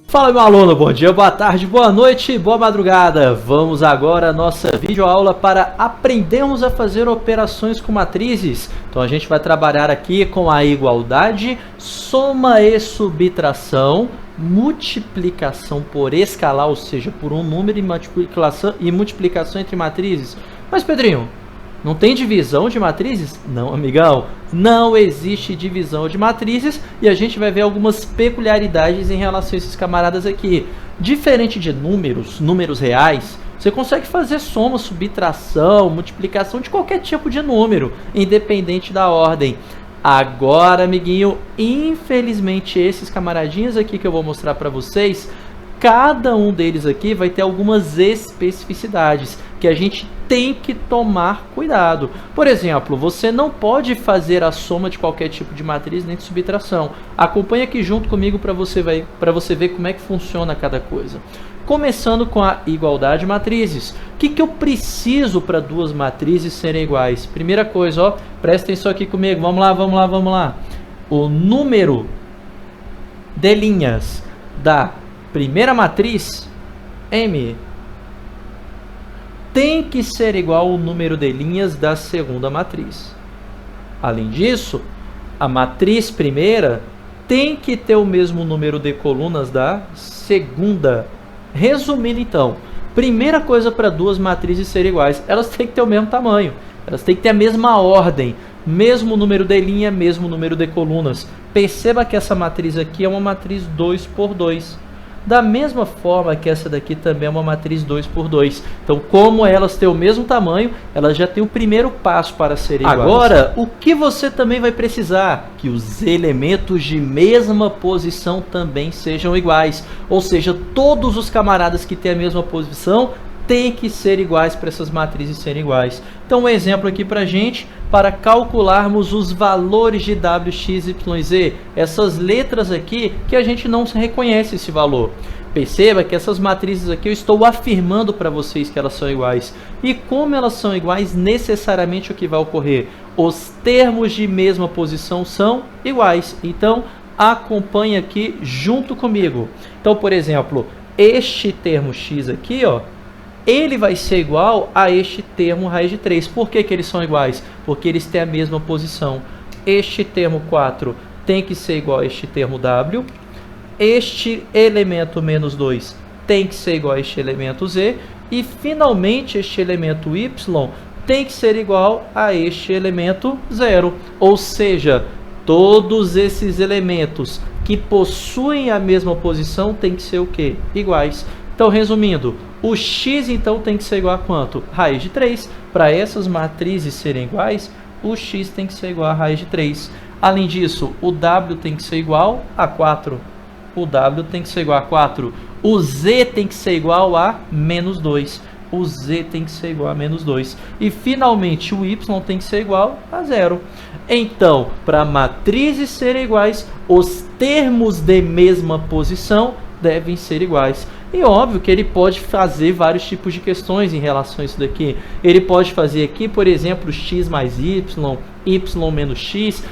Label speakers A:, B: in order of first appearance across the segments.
A: Fala, meu aluno, bom dia, boa tarde, boa noite, boa madrugada. Vamos agora à nossa videoaula para aprendermos a fazer operações com matrizes. Então a gente vai trabalhar aqui com a igualdade, soma e subtração, multiplicação por escalar, ou seja, por um número e multiplicação entre matrizes. Mas, Pedrinho, não tem divisão de matrizes? Não, amigão, não existe divisão de matrizes e a gente vai ver algumas peculiaridades em relação a esses camaradas aqui. Diferente de números reais, você consegue fazer soma, subtração, multiplicação de qualquer tipo de número, independente da ordem. Agora, amiguinho, infelizmente esses camaradinhos aqui que eu vou mostrar para vocês, cada um deles aqui vai ter algumas especificidades que a gente tem que tomar cuidado. Por exemplo, você não pode fazer a soma de qualquer tipo de matriz nem de subtração. Acompanhe aqui junto comigo para você ver como é que funciona cada coisa. Começando com a igualdade de matrizes. O que eu preciso para duas matrizes serem iguais? Primeira coisa, ó, presta atenção aqui comigo. Vamos lá. O número de linhas da primeira matriz, M, tem que ser igual ao número de linhas da segunda matriz. Além disso, a matriz primeira tem que ter o mesmo número de colunas da segunda. Resumindo então, primeira coisa para duas matrizes serem iguais, elas têm que ter o mesmo tamanho, elas têm que ter a mesma ordem, mesmo número de linha, mesmo número de colunas. Perceba que essa matriz aqui é uma matriz 2 por 2. Da mesma forma que essa daqui também é uma matriz 2 por 2. Então, como elas têm o mesmo tamanho, elas já têm o primeiro passo para serem iguais. Agora, o que você também vai precisar? Que os elementos de mesma posição também sejam iguais. Ou seja, todos os camaradas que têm a mesma posição têm que ser iguais para essas matrizes serem iguais. Então, um exemplo aqui para a gente, para calcularmos os valores de w, x, y, z. Essas letras aqui que a gente não reconhece esse valor. Perceba que essas matrizes aqui eu estou afirmando para vocês que elas são iguais. E como elas são iguais, necessariamente o que vai ocorrer? Os termos de mesma posição são iguais. Então, acompanhe aqui junto comigo. Então, por exemplo, este termo x aqui, ó, ele vai ser igual a este termo raiz de 3. Por que eles são iguais? Porque eles têm a mesma posição. Este termo 4 tem que ser igual a este termo w. Este elemento menos 2 tem que ser igual a este elemento z. E, finalmente, este elemento y tem que ser igual a este elemento 0. Ou seja, todos esses elementos que possuem a mesma posição têm que ser o quê? Iguais. Então, resumindo, o x então tem que ser igual a quanto? Raiz de 3. Para essas matrizes serem iguais, o x tem que ser igual a raiz de 3. Além disso, o w tem que ser igual a 4. O w tem que ser igual a 4. O z tem que ser igual a menos 2. O z tem que ser igual a menos 2. E, finalmente, o y tem que ser igual a 0. Então, para matrizes serem iguais, os termos de mesma posição devem ser iguais. E óbvio que ele pode fazer vários tipos de questões em relação a isso daqui. Ele pode fazer aqui, por exemplo, x mais y, y menos x,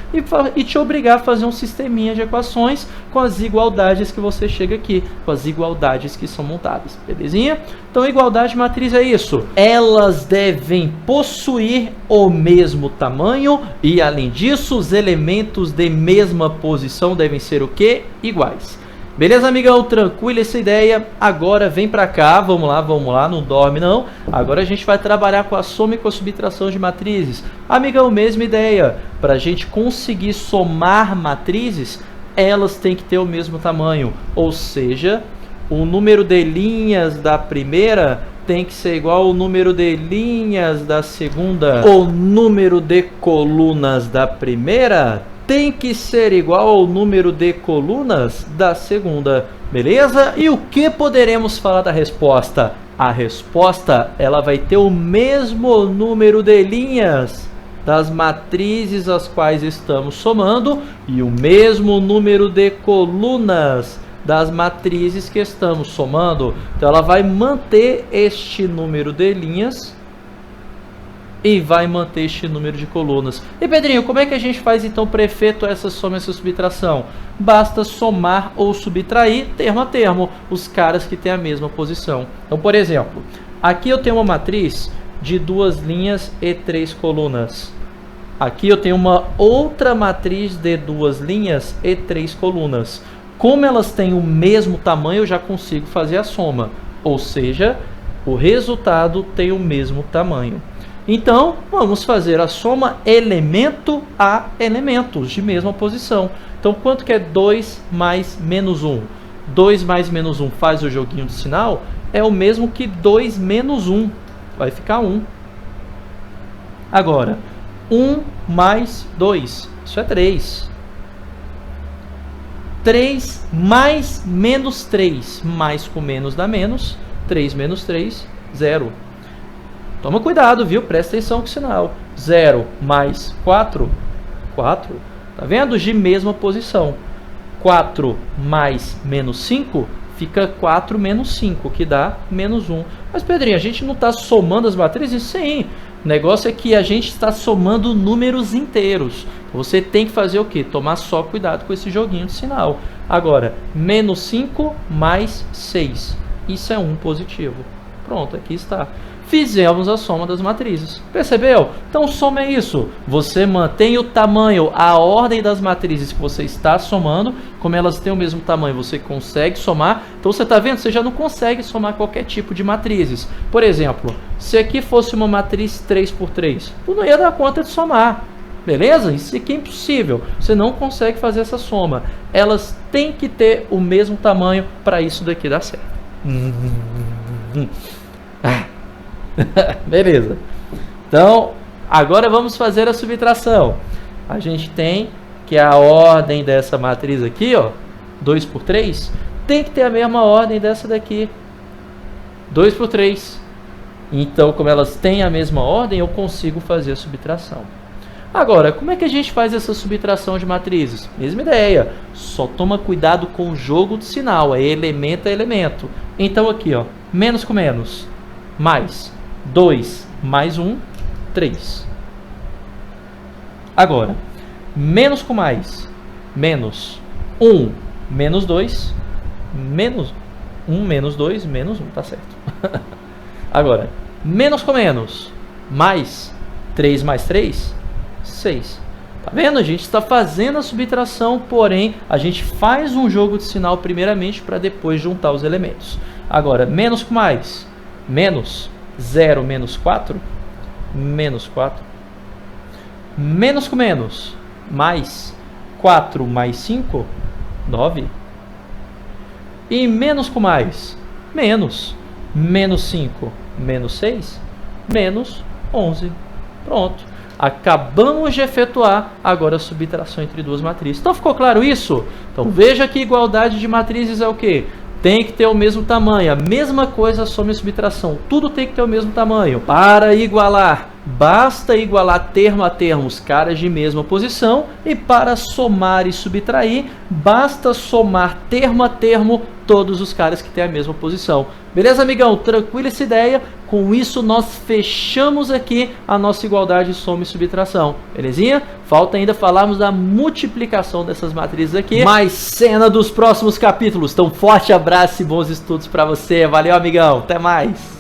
A: e te obrigar a fazer um sisteminha de equações com as igualdades que você chega aqui, com as igualdades que são montadas, belezinha? Então, igualdade de matriz é isso. Elas devem possuir o mesmo tamanho e, além disso, os elementos de mesma posição devem ser o quê? Iguais. Beleza, amigão? Tranquilo essa ideia? Agora vem pra cá, vamos lá, não dorme não. Agora a gente vai trabalhar com a soma e com a subtração de matrizes. Amigão, mesma ideia. Para a gente conseguir somar matrizes, elas têm que ter o mesmo tamanho. Ou seja, o número de linhas da primeira tem que ser igual ao número de linhas da segunda. O número de colunas da primeira tem que ser igual ao número de colunas da segunda, beleza? E o que poderemos falar da resposta? A resposta, ela vai ter o mesmo número de linhas das matrizes as quais estamos somando e o mesmo número de colunas das matrizes que estamos somando. Então, ela vai manter este número de linhas e vai manter este número de colunas. E Pedrinho, como é que a gente faz então para efetuar essa soma e essa subtração? Basta somar ou subtrair termo a termo os caras que têm a mesma posição. Então, por exemplo, aqui eu tenho uma matriz de 2 linhas e 3 colunas. Aqui eu tenho uma outra matriz de 2 linhas e 3 colunas. Como elas têm o mesmo tamanho, eu já consigo fazer a soma. Ou seja, o resultado tem o mesmo tamanho. Então, vamos fazer a soma elemento a elementos de mesma posição. Então, quanto que é 2 mais menos 1? 2 mais menos 1 faz o joguinho de sinal, é o mesmo que 2 menos 1. Vai ficar 1. Agora, 1 mais 2, isso é 3. 3 mais menos 3, mais com menos dá menos. 3 menos 3, 0. Toma cuidado, viu? Presta atenção com o sinal. 0 mais 4, 4. Tá vendo? De mesma posição. 4 mais menos 5, fica 4 menos 5, que dá menos 1. Mas, Pedrinho, a gente não está somando as matrizes? Sim. O negócio é que a gente está somando números inteiros. Você tem que fazer o quê? Tomar só cuidado com esse joguinho de sinal. Agora, menos 5 mais 6. Isso é 1 positivo. Pronto, aqui está. Fizemos a soma das matrizes. Percebeu? Então, soma é isso. Você mantém o tamanho, a ordem das matrizes que você está somando. Como elas têm o mesmo tamanho, você consegue somar. Então, você está vendo? Você já não consegue somar qualquer tipo de matrizes. Por exemplo, se aqui fosse uma matriz 3×3, tu não ia dar conta de somar. Beleza? Isso aqui é impossível. Você não consegue fazer essa soma. Elas têm que ter o mesmo tamanho para isso daqui dar certo. Beleza. Então, agora vamos fazer a subtração. A gente tem que a ordem dessa matriz aqui, ó, 2×3, tem que ter a mesma ordem dessa daqui. 2×3. Então, como elas têm a mesma ordem, eu consigo fazer a subtração. Agora, como é que a gente faz essa subtração de matrizes? Mesma ideia, só toma cuidado com o jogo de sinal, é elemento a elemento. Então aqui, ó, menos com menos, mais 2 mais 1, 3. Agora, menos com mais, menos 1 menos 2, menos 1 menos 2, menos 1, tá certo. Agora, menos com menos, mais 3 mais 3, 6. Tá vendo? A gente está fazendo a subtração, porém, a gente faz um jogo de sinal primeiramente para depois juntar os elementos. Agora, menos com mais, menos 0 menos 4, menos 4. Menos com menos, mais 4 mais 5, 9. E menos com mais, menos 5 menos 6, menos 11. Pronto. Acabamos de efetuar agora a subtração entre duas matrizes. Então ficou claro isso? Então veja que igualdade de matrizes é o quê? Tem que ter o mesmo tamanho. A mesma coisa soma e subtração. Tudo tem que ter o mesmo tamanho. Para igualar, basta igualar termo a termo os caras de mesma posição. E para somar e subtrair, basta somar termo a termo todos os caras que têm a mesma posição. Beleza, amigão? Tranquila essa ideia? Com isso, nós fechamos aqui a nossa igualdade de soma e subtração. Belezinha? Falta ainda falarmos da multiplicação dessas matrizes aqui. Mais cena dos próximos capítulos. Então, forte abraço e bons estudos para você. Valeu, amigão. Até mais.